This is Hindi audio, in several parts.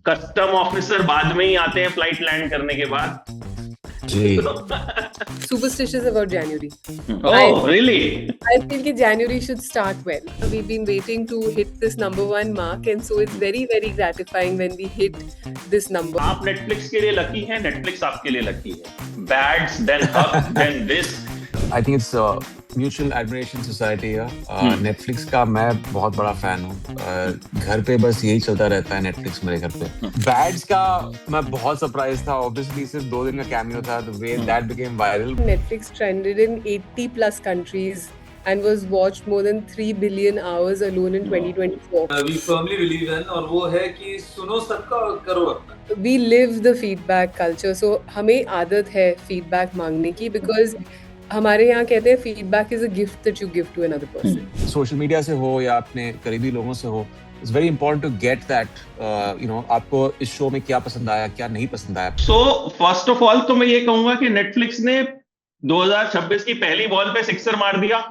कस्टम ऑफिसर बाद में ही आते हैं फ्लाइट लैंड करने के बाद। जी। Superstitious about January. Oh, really? I feel that January should start well. We've been waiting to hit this #1 mark, and so it's very, very gratifying when we hit this number. आप Netflix के लिए लकी हैं, Netflix आपके लिए लकी है। Bads, then Hub, then this. I think it's a mutual admiration society है। Netflix का मैं बहुत बड़ा फैन हूँ। घर पे बस यही चलता रहता है Netflix मेरे घर पे। Bads का मैं बहुत सरप्राइज था। Obviously सिर्फ 2 दिन का कैमियो था। The way that became viral. Netflix trended in 80 plus countries and was watched more than 3 billion hours alone in 2024. We firmly believe in और वो है कि सुनो सबका और करो अपना। We live the feedback culture, so हमें आदत है feedback मांगने की because हमारे यहाँ कहते हैं feedback is a gift that you give to another person. Social media से हो या अपने करीबी लोगों से हो, it's very important to get that, आपको इस शो में क्या पसंद आया, क्या नहीं पसंद आया। So first of all तो मैं ये कहूँगा कि Netflix ने 2026 की पहली बॉल पे सिक्सर मार दिया।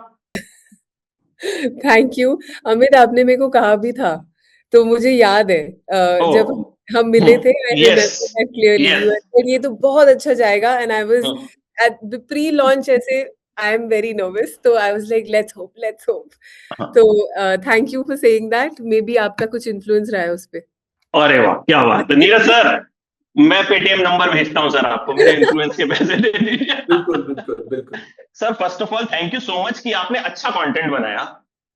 Thank you. अमित, आपने मेरे को कहा भी था, तो मुझे याद है जब हम मिले थे, I remember that clearly. You had said ये तो बहुत अच्छा जाएगा, and I was at the pre-launch ऐसे I am very nervous, so I was like, let's hope. तो thank you for saying that. Maybe आपका कुछ influence रहा है उस पे। अरे वाह, क्या बात है नीरज सर, मैं पेटीएम नंबर भेजता हूँ सर आपको, मेरे इन्फ्लुएंस के पैसे दे दीजिए। बिल्कुल sir first of all thank you so much कि आपने अच्छा कंटेंट बनाया,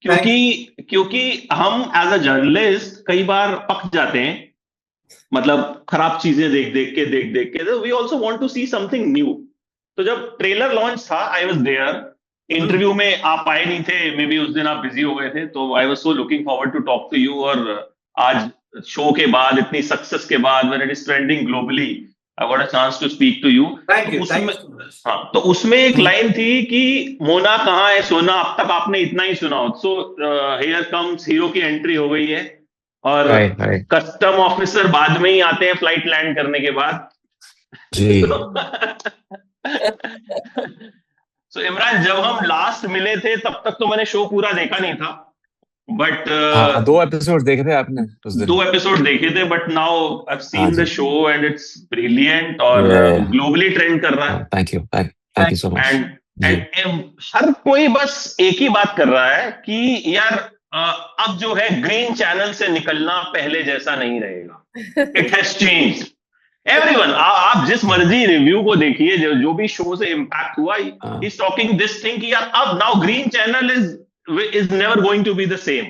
क्योंकि हम एज अ जर्नलिस्ट कई बार पक जाते हैं, मतलब खराब चीजें देख देख के we also want to see something new. तो जब ट्रेलर लॉन्च था आई वाज देयर, इंटरव्यू में आप आए नहीं थे, मे बी उस दिन आप बिजी हो गए थे, तो I was so looking forward to talk to you. और आज शो के बाद, इतनी सक्सेस के बाद, when it is trending globally, I got a chance to speak to you. हाँ, तो उसमें एक लाइन थी कि मोना कहाँ है सोना, अब तक आपने इतना ही सुना हो। सो हियर कम्स हीरो की एंट्री हो गई है, और कस्टम ऑफिसर बाद में ही आते हैं फ्लाइट लैंड करने के बाद। जी। So, इमरान, जब हम लास्ट मिले थे तब तक तो मैंने शो पूरा देखा नहीं था, बट 2 एपिसोड देखे थे आपने उस दिन? 2 एपिसोड देखे थे, but now I have seen the show and it's brilliant और ग्लोबली ट्रेंड कर रहा है। Thank you so much. And हर कोई बस एक ही बात कर रहा है कि यार अब जो है ग्रीन चैनल से निकलना पहले जैसा नहीं रहेगा। It has changed. एवरीवन, आप जिस मर्जी रिव्यू को देखिए, जो भी शो से इम्पैक्ट हुआ, इज टॉकिंग दिस थिंग कि यार अब now green channel is never going to be the same.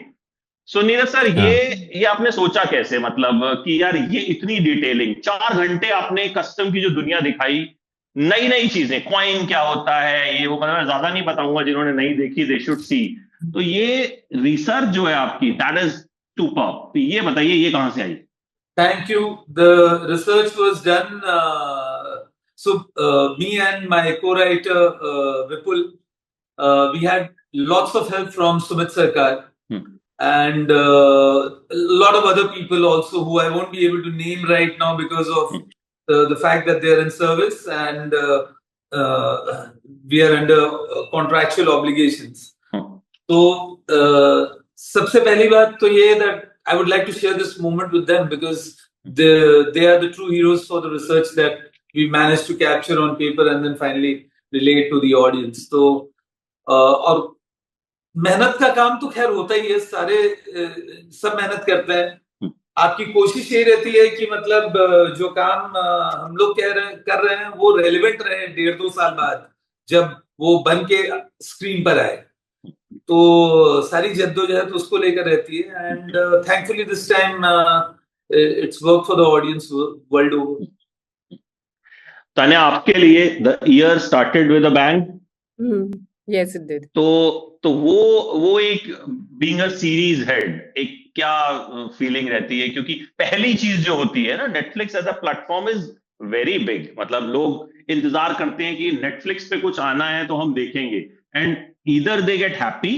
So Neeraj sir, ये आपने सोचा कैसे, मतलब कि यार ये इतनी डिटेलिंग, 4 घंटे आपने कस्टम की जो दुनिया दिखाई, नई चीजें, कॉइन क्या होता है, ये वो, मैं ज्यादा नहीं बताऊंगा, जिन्होंने नहीं देखी दे शुड सी। तो ये रिसर्च जो है आपकी, दैट इज सुपर्ब। ये बताइए, ये कहां से आई? Thank you. The research was done. Me and my co-writer Vipul, we had lots of help from Sumit Sarkar and a lot of other people also who I won't be able to name right now because of the fact that they are in service and we are under contractual obligations. So सबसे पहली बात तो ये that I would like to share this moment with them because they are the true heroes for the research that we managed to capture on paper and then finally relate to the audience. तो और मेहनत का काम तो खैर होता ही है, सारे सब मेहनत करते हैं। आपकी कोशिश ये रहती है कि मतलब जो काम हम लोग कर रहे हैं वो रेलेवेंट रहे 1.5-2 साल बाद, जब वो बन के स्क्रीन पर आए। तो सारी जद्दोजहद उसको लेकर रहती है and thankfully this time it's work for the audience world over. Tanya, आपके लिए the year started with a bang. Yes, it did. तो वो एक बीइंग अ सीरीज हेड, एक क्या फीलिंग रहती है? क्योंकि पहली चीज जो होती है ना, Netflix as a platform is very big. मतलब लोग इंतजार करते हैं कि नेटफ्लिक्स पे कुछ आना है तो हम देखेंगे, and either they get happy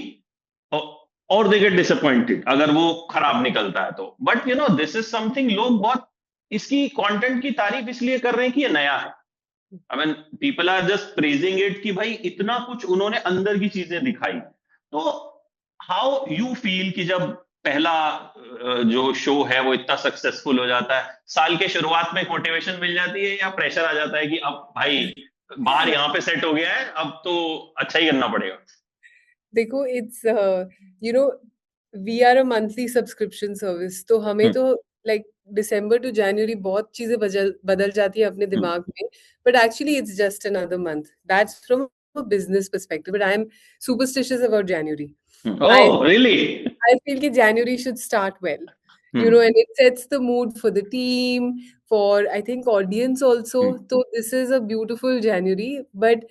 or they get disappointed अगर वो खराब निकलता है तो। But you know, this is something लोग बहुत इसकी कंटेंट की तारीफ इसलिए कर रहे हैं कि ये नया है। I mean, people are just praising it कि भाई इतना कुछ उन्होंने अंदर की चीजें दिखाई। तो how you feel कि जब पहला जो शो है वो इतना सक्सेसफुल हो जाता है, साल के शुरुआत में मोटिवेशन मिल जाती है या प्रेशर आ जाता है कि अब भाई बाहर यहाँ पे सेट हो गया है, अब तो अच्छा ही करना पड़ेगा? देखो, it's you know we are a monthly subscription service, तो हमें तो लाइक दिसंबर टू जनवरी बहुत चीजें बदल बदल जाती है अपने दिमाग में, but actually it's just another month. That's from a business perspective, but I am superstitious about January. I Oh, really? I feel that January should start well, and it sets the mood for the team, for I think audience also. So this is a beautiful January, but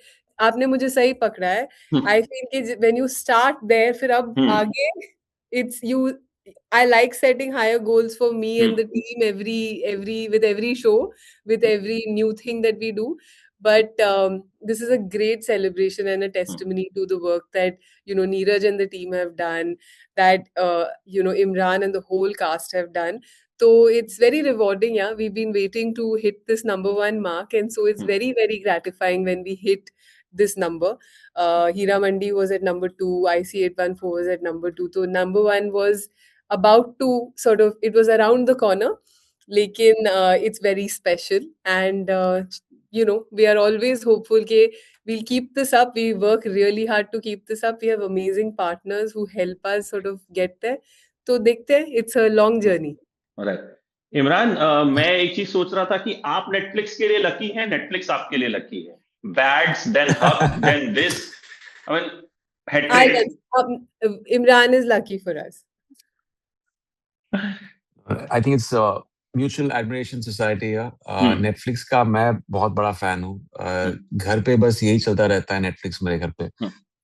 आपने मुझे सही पकड़ा है. I feel कि when you start there, फिर अब आगे it's you. I like setting higher goals for me and the team every with every show, with every new thing that we do. But this is a great celebration and a testimony to the work that Neeraj and the team have done, that Imran and the whole cast have done. So it's very rewarding. Yeah, we've been waiting to hit this number one mark, and so it's very, very gratifying when we hit this number. Hira Mandi was at number 2, IC814 was at number 2. So number 1 was about to sort of, it was around the corner. Lekin it's very special, and we are always hopeful that we'll keep this up. We work really hard to keep this up. We have amazing partners who help us sort of get there. So dekhte hain, it's a long journey. Alright. Imran, मैं एक चीज सोच रहा था कि आप नेटफ्लिक्स के लिए लकी हैं, नेटफ्लिक्स आपके लिए लकी है. Bads, then Haq, then this. I mean, hat-trick. Imran is lucky for us. I think it's a mutual admiration society. Netflix का मैं बहुत बड़ा फैन हूँ. घर पे बस यही चलता रहता है, नेटफ्लिक्स मेरे घर पे.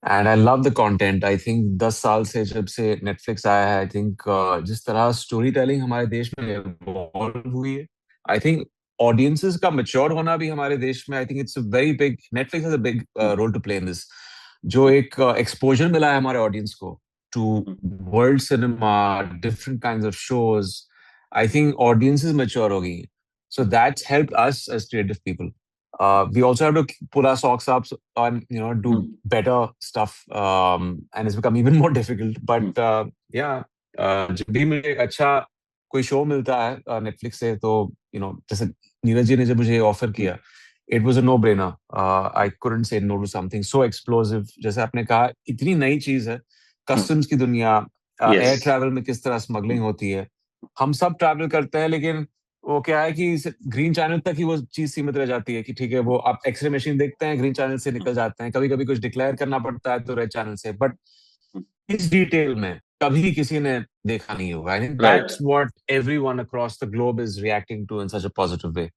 And I love the content. I think 10 साल से जब से नेटफ्लिक्स आया है, आई थिंक जिस तरह स्टोरी टेलिंग हमारे देश में इवॉल्व हुई है, आई थिंक ऑडियंसेस का मैच्योर होना भी हमारे देश में, I think it's a very big, Netflix has a big role to play in this. जो एक एक्सपोजर मिला है हमारे ऑडियंस को to world cinema, different kinds of shows, I think audiences mature hogi. So that's helped us as creative people. We also have to pull our socks up and do better stuff, and it's become even more difficult. But जब भी मुझे अच्छा कोई शो मिलता है नेटफ्लिक्स से, तो जैसे नीरज जी ने जब मुझे ऑफर किया, it was a no-brainer. I couldn't say no to something so explosive. जैसे आपने कहा, इतनी नई चीज है, कस्टम्स की दुनिया, एयर ट्रैवल में किस तरह स्मगलिंग होती है. हम सब ट्रैवल करते हैं, लेकिन वो क्या है कि ग्रीन चैनल तक ही वो चीज सीमित रह जाती है कि ठीक है, वो आप एक्सरे मशीन देखते हैं, ग्रीन चैनल से निकल जाते हैं. कभी कभी कुछ डिक्लेयर करना पड़ता है तो रेड चैनल से, बट इस डिटेल में कभी किसी ने देखा नहीं होगा. I think that's what everyone across the globe is reacting to in such a positive way.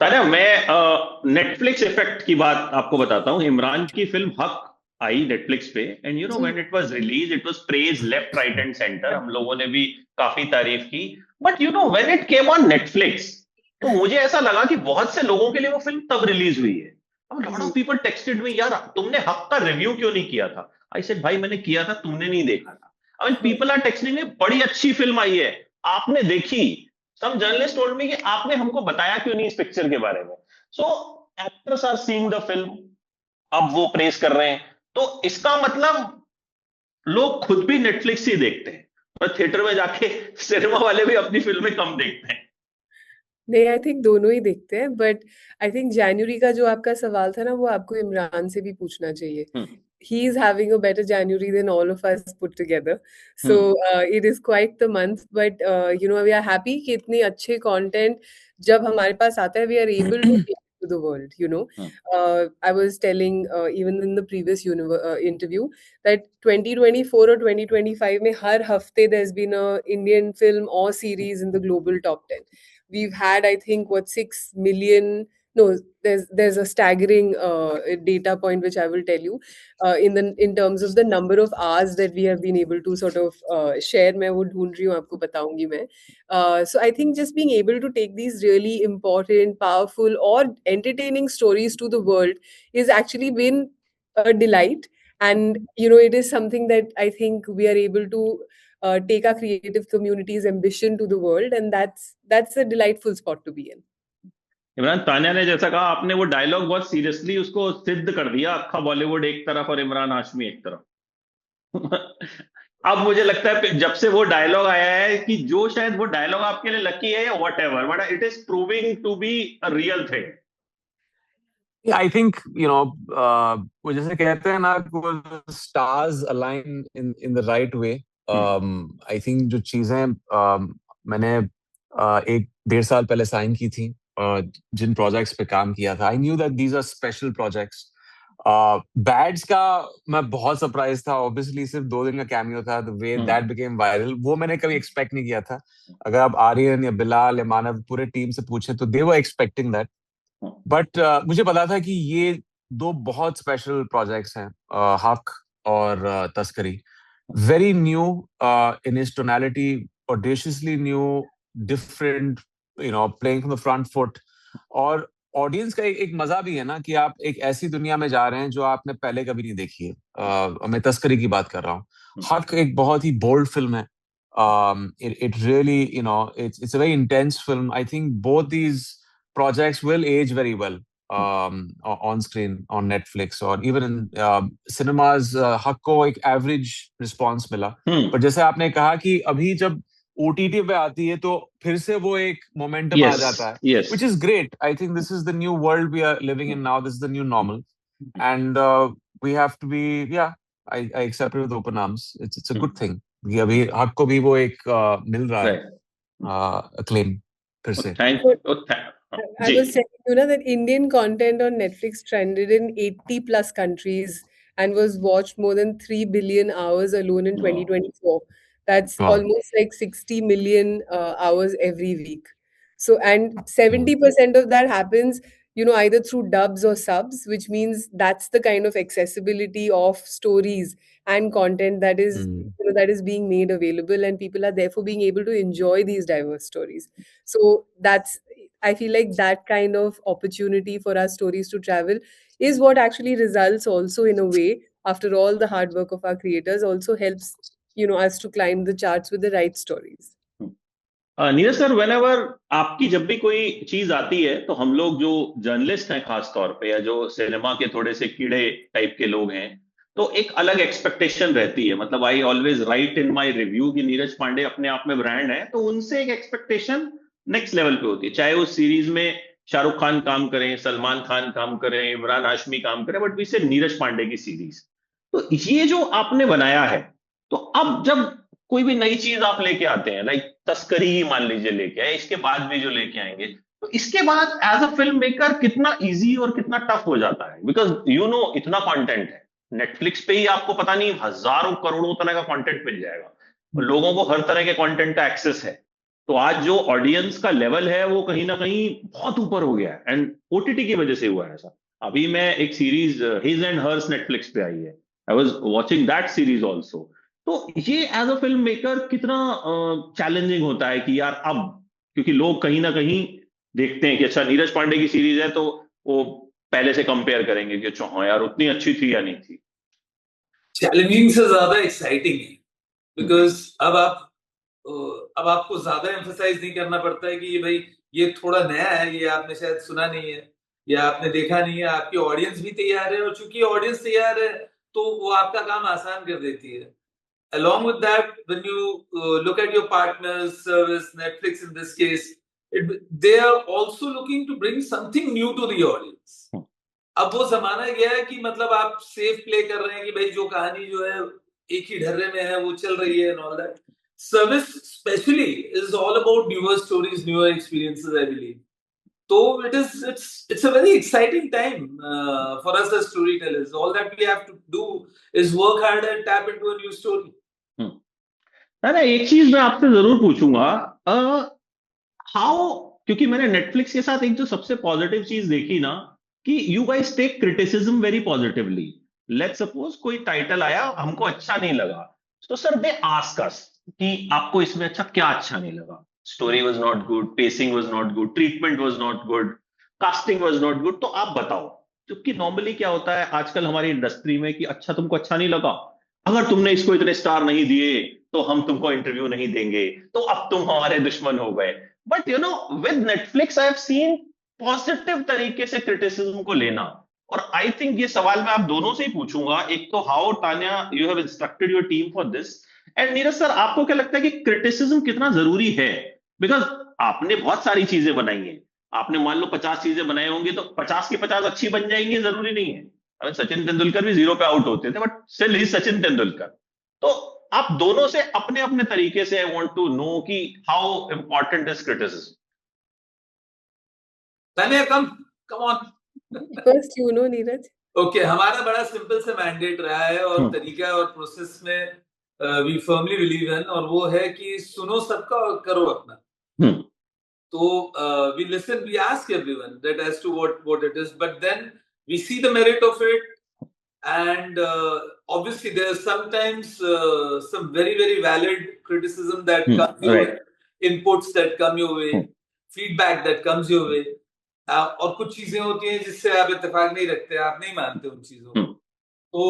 Tanya, मैं नेटफ्लिक्स इफेक्ट की बात आपको बताता हूँ. इमरान की फिल्म हक आई नेटफ्लिक्स पे, and when it was release, it was praise left, right and centre. हम लोगों ने भी काफी तारीफ की. But when it came on Netflix, तो मुझे ऐसा लगा कि बहुत से लोगों के लिए वो फिल्म तब रिलीज हुई है. लॉट ऑफ पीपल टेक्स्टेड मी, यार तुमने हक का रिव्यू क्यों नहीं किया था? आई सेड, भाई मैंने किया था, तुमने नहीं देखा था. I mean, people are texting में, बड़ी अच्छी फिल्म आई है, आपने देखी. Some journalists told me कि आपने हमको बताया क्यों नहीं इस पिक्चर के बारे में. So actors are seeing the film, अब वो प्रेस कर रहे हैं, तो इसका मतलब लोग खुद भी नेटफ्लिक्स ही देखते हैं, और थिएटर में जाके सिनेमा वाले भी अपनी फिल्में कम देखते हैं. नहीं, आई थिंक दोनों ही देखते हैं, बट आई थिंक जनवरी का जो आपका सवाल था ना, वो आपको इमरान से भी पूछना चाहिए. He is having a better January than all of us put together. So it is quite the month. But we are happy कि इतने अच्छे content जब हमारे पास आता है, we are able to take it to the world. I was telling even in the previous interview that 2024 or 2025 में हर हफ्ते there's been a Indian film or series in the global top 10. We've had, I think, 6 million. No, there's a staggering data point which I will tell you in terms of the number of hours that we have been able to sort of share. मैं वो ढूंढ रही हूँ, आपको बताऊंगी मैं. So I think just being able to take these really important, powerful, or entertaining stories to the world is actually been a delight, and it is something that I think we are able to take our creative community's ambition to the world, and that's a delightful spot to be in. Imran, Tanya ने जैसा कहा, आपने वो डायलॉग बहुत सीरियसली उसको सिद्ध कर दिया. अक्खा बॉलीवुड एक तरफ और इमरान हाशमी एक तरफ. अब मुझे लगता है जब से वो डायलॉग आया है कि जो शायद वो डायलॉग आपके लिए लकी है या whatever, but it is proving to be a real thing. I think वो जैसे कहते हैं ना, stars align in the right way. I think जो चीजें मैंने 1-1.5 साल पहले साइन की थी, जिन प्रोजेक्ट्स पे काम किया था, I knew that these are special projects. Bads का मैं बहुत सरप्राइज था, ऑब्वियसली सिर्फ 2 दिन का कैमियो था, the way that became viral वो मैंने कभी एक्सपेक्ट नहीं किया था। अगर आप आर्यन या बिलाल या मानव पूरे टीम से पूछे तो दे वर एक्सपेक्टिंग दैट, बट मुझे पता था कि ये 2 बहुत स्पेशल प्रोजेक्ट्स हैं, हक और तस्करी। Very new in is tonality, audaciously new, different, playing from the front foot. और ऑडियंस का एक मजा भी है ना कि आप एक ऐसी दुनिया में जा रहे हैं जो आपने पहले कभी नहीं देखी है। मैं तस्करी की बात कर रहा हूँ। हक एक बहुत ही बोल्ड फिल्म है। It really, it's a very intense film. I think both these projects will age very well on screen on Netflix or even in cinemas. हक को एक एवरेज रिस्पॉन्स मिला, पर जैसे आपने कहा कि अभी जब OTT पे आती है तो फिर से वो एक मोमेंटम आ जाता है, which is great. I think this is the new world we are living in now. This is the new normal, and we have to be, I accept it with open arms. It's a good thing. कि अभी हक को भी वो एक मिल रहा है acclaim फिर से। I was saying, that Indian content on Netflix trended in 80 plus countries and was watched more than 3 billion hours alone in 2024. That's almost like 60 million hours every week. So, and 70% of that happens, either through dubs or subs, which means that's the kind of accessibility of stories and content that is, that is being made available, and people are therefore being able to enjoy these diverse stories. So I feel like that kind of opportunity for our stories to travel is what actually results also, in a way, after all the hard work of our creators, also helps, us to climb the charts with the right stories. Neeraj sir, whenever आपकी जब भी कोई चीज आती है तो हम लोग जो जर्नलिस्ट हैं खास तौर पे, या जो सिनेमा के थोड़े से कीड़े टाइप के लोग हैं, तो एक अलग एक्सपेक्टेशन रहती है। मतलब I always right in my review कि नीरज पांडे अपने आप में ब्रांड है, तो उनसे एक एक्सपेक्टेशन नेक्स्ट लेवल पे होती है। चाहे उस सीरीज में शाहरुख खान काम करें, सलमान खान काम करें, इमरान हाशमी काम करें, बट वी से नीरज पांडे की सीरीज। तो ये जो आपने बनाया है, तो अब जब कोई भी नई चीज आप लेके आते हैं, लाइक तस्करी ही मान लीजिए लेके आए, इसके बाद भी जो लेके आएंगे, तो इसके बाद एज अ फिल्म मेकर कितना इजी और कितना टफ हो जाता है? बिकॉज इतना कंटेंट है नेटफ्लिक्स पे ही, आपको पता नहीं हजारों करोड़ों तरह का कंटेंट मिल जाएगा, और लोगों को हर तरह के कंटेंट का एक्सेस है। तो आज जो ऑडियंस का लेवल है वो कहीं ना कहीं बहुत ऊपर हो गया है, एंड OTT की वजह से हुआ है ऐसा। अभी मैं एक series his and hers Netflix पे आई है, I was watching that series also. तो ये एज अ फिल्म मेकर कितना चैलेंजिंग होता है कि यार अब, क्योंकि लोग कहीं ना कहीं देखते हैं कि अच्छा नीरज पांडे की सीरीज है, तो वो पहले से कंपेयर करेंगे कि अच्छा हाँ यार उतनी अच्छी थी या नहीं थी। चैलेंजिंग से ज्यादा एक्साइटिंग है, बिकॉज अब आपको ज्यादा एम्फसाइज नहीं करना पड़ता है कि ये भाई ये थोड़ा नया है, ये आपने शायद सुना नहीं है या आपने देखा नहीं है। आपकी ऑडियंस भी तैयार है, और चूंकि ऑडियंस तैयार है तो वो आपका काम आसान कर देती है। Along with that, when you look at your partners, service, Netflix in this case, they are also looking to bring something new to the audience. अब वो जमाना गया है कि मतलब आप सेफ प्ले कर रहे हैं कि भाई जो कहानी जो है एक ही ढर्रे में है वो चल रही है, and all that. Service especially is all about newer stories, newer experiences, I believe. So it's a very exciting time for us as storytellers. All that we have to do is work hard and tap into a new story. अरे एक चीज मैं आपसे जरूर पूछूंगा, हाउ, क्योंकि मैंने नेटफ्लिक्स के साथ एक जो सबसे पॉजिटिव चीज देखी ना, कि you guys take criticism very positively. Let's suppose कोई टाइटल आया, हमको अच्छा नहीं लगा, तो सर दे आस्क अस कि आपको इसमें अच्छा क्या अच्छा नहीं लगा? Story was not good, pacing was not good, treatment was not good, casting was not good, तो आप बताओ। क्योंकि नॉर्मली क्या होता है आजकल हमारी इंडस्ट्री में कि अच्छा तुमको अच्छा नहीं लगा, अगर तुमने इसको इतने स्टार नहीं दिए तो हम तुमको इंटरव्यू नहीं देंगे, तो अब तुम हमारे दुश्मन हो गए। But with Netflix I have scene positive तरीके से क्रिटिसिज्म को लेना। और आई थिंक ये सवाल मैं आप दोनों से ही पूछूंगा। एक तो how Tanya you have instructed your team for this, and Neeraj sir, आपको क्या लगता है कि क्रिटिसिज्म कितना जरूरी है? बिकॉज आपने बहुत सारी चीजें बनाई हैं, आपने मान लो 50 चीजें बनाई होंगी, तो 50 की 50 अच्छी बन जाएंगी, जरूरी नहीं है। अगर सचिन तेंदुलकर भी 0 पे आउट होते थे, but still he Sachin Tendulkar. तो आप दोनों से अपने अपने तरीके से, आई वांट टू नो कि how important is criticism. Tanya, come on. First, you know, Neeraj. Okay, हमारा बड़ा सिंपल से मैंडेट रहा है और तरीका और प्रोसेस में वी फर्मली बिलीव इन, और वो है कि सुनो सबका और करो अपना। तो we listen, we ask everyone that as to what it is, but then we see the merit of it, and obviously there are sometimes some very valid criticism that comes your way, inputs that come your way, feedback that comes your way, और कुछ चीजें होती हैं जिससे आप इत्तेफाक नहीं रखते, आप नहीं मानते उन चीजों को। तो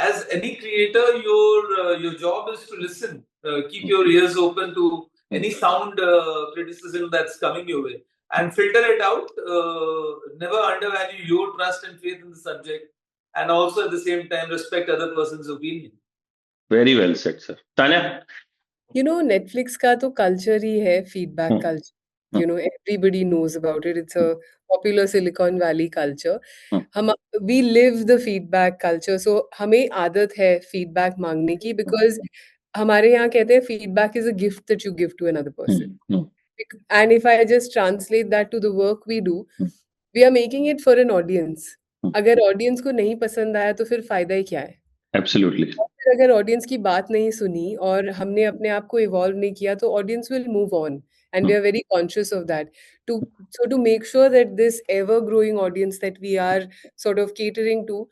as any creator, your job is to listen, keep your ears open to any sound criticism that's coming your way, and filter it out. Never undervalue your trust and faith in the subject, and also at the same time respect other person's opinion. Very well said, sir. Tanya? You know, Netflix का तो culture ही है feedback culture. You know, everybody knows about it. It's a popular Silicon Valley culture. We live the feedback culture. So हमें आदत है feedback मांगने की, because हमारे यहाँ कहते हैं feedback is a gift that you give to another person. And if I just translate that to the work we do, we are making it for an audience. अगर ऑडियंस को नहीं पसंद आया तो फिर फायदा ही क्या है? Absolutely. फिर अगर ऑडियंस की बात नहीं सुनी और हमने अपने आप को इवॉल्व नहीं किया, तो audience will move on, and we are very conscious of that. To make sure that this ever growing audience that we are sort of catering to,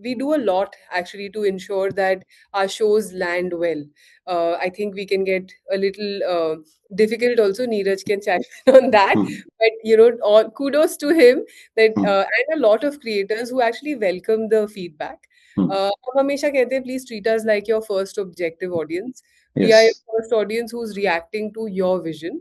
we do a lot actually to ensure that our shows land well. I think we can get a little difficult also. Neeraj can chime in on that. But you know, all kudos to him that and a lot of creators who actually welcome the feedback. हम हमेशा कहते हैं, please treat us like your first objective audience. We are your first audience who's reacting to your vision.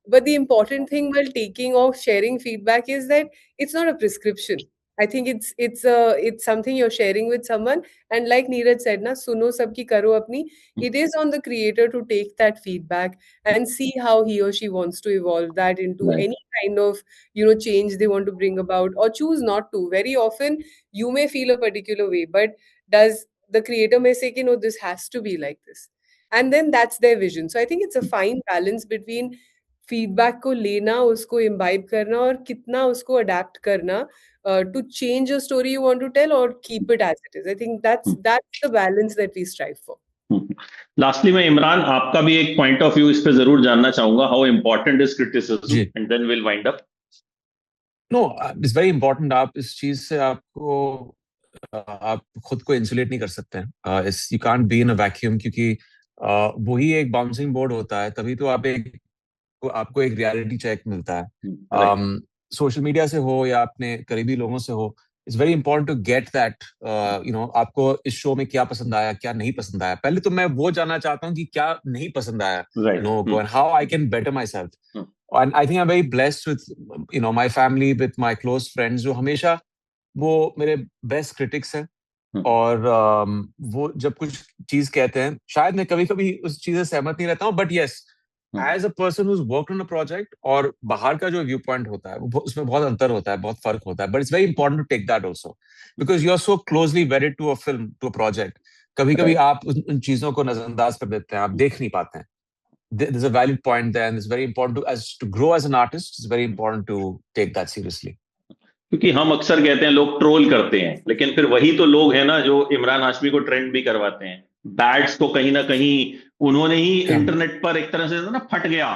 But the important thing while taking or sharing feedback is that it's not a prescription. I think it's something you're sharing with someone, and like Neeraj said, na suno sabki karo apni. It is on the creator to take that feedback and see how he or she wants to evolve that into any kind of, you know, change they want to bring about, or choose not to. Very often you may feel a particular way, but does the creator may say, no, this has to be like this, and then that's their vision. So I think it's a fine balance between feedback को लेना, उसको इम्बाइब करना, और कितना उसको अडेप्ट करना to change a story you want to tell और keep it as it is. I think that's the balance that we strive for. Lastly मैं इमरान, आपका भी एक पॉइंट ऑफ व्यू इस पे जरूर जानना चाहूंगा. How important is criticism, and then will wind up. No, it's very important. आप इस चीज से आप खुद को इंसुलेट नहीं कर सकते हैं. You can't be in a vacuum, क्योंकि वही एक बाउंसिंग बोर्ड होता है, तभी तो आपको एक रियलिटी चेक मिलता है. सोशल मीडिया से हो या अपने करीबी लोगों से हो, it's very important to get that, you know, आपको इस शो में क्या पसंद आया, क्या नहीं पसंद आया. पहले तो मैं वो जानना चाहता हूँ कि क्या नहीं पसंद आया लोगों को, and how I can better my self. And I think I am very blessed with, you know, my family, with my close friends, जो हमेशा वो मेरे बेस्ट क्रिटिक्स हैं. और वो जब कुछ चीज कहते हैं, शायद मैं कभी कभी उस चीज से सहमत नहीं रहता हूँ, but yes, as a person who's worked on a project, और बाहर का जो व्यू पॉइंट होता है उसमें बहुत अंतर होता है, बहुत फर्क होता है. But it's very important to take that also, because you are so closely wedded to a film, to a project. कभी कभी आप उन चीजों को नजरअंदाज कर देते हैं, आप देख नहीं पाते हैं. There is a valid point there, and it's very important to grow as an artist. It's very important to take that seriously. क्योंकि हम अक्सर कहते हैं लोग ट्रोल करते हैं, लेकिन फिर वही तो लोग हैं ना जो इमरान हाशमी को ट्रेंड भी करवाते हैं. बैड्स तो कहीं ना कहीं उन्होंने ही इंटरनेट पर एक तरह से ना फट गया.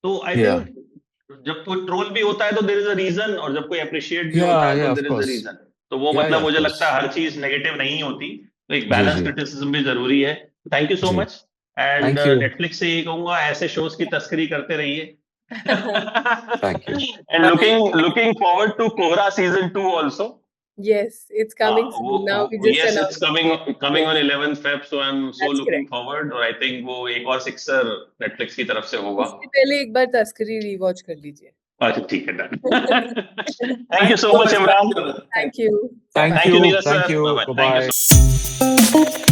तो आई थिंक जब कोई ट्रोल भी होता है तो देयर इज अ रीजन, और जब कोई अप्रिशिएट भी होता है तो देयर इज अ रीजन. तो वो मतलब मुझे लगता है हर चीज नेगेटिव नहीं होती, तो एक बैलेंस क्रिटिसिज्म भी जरूरी है. Thank you so much. And Netflix से ये कहूंगा, ऐसे शोज की तस्करी करते रहिए. Thank you. And looking forward to Kohra season 2 also. Yes, it's coming soon. Now we just yes, announced. it's coming on 11th Feb, so I'm so looking forward. और I think वो एक और सिक्सर Netflix की तरफ से होगा. उससे पहले एक बार तस्करी रिवॉच कर लीजिए. अच्छा, ठीक है, done. Thank you so much, Imran. Thank you. Thank you, Neeraj sir. Bye bye.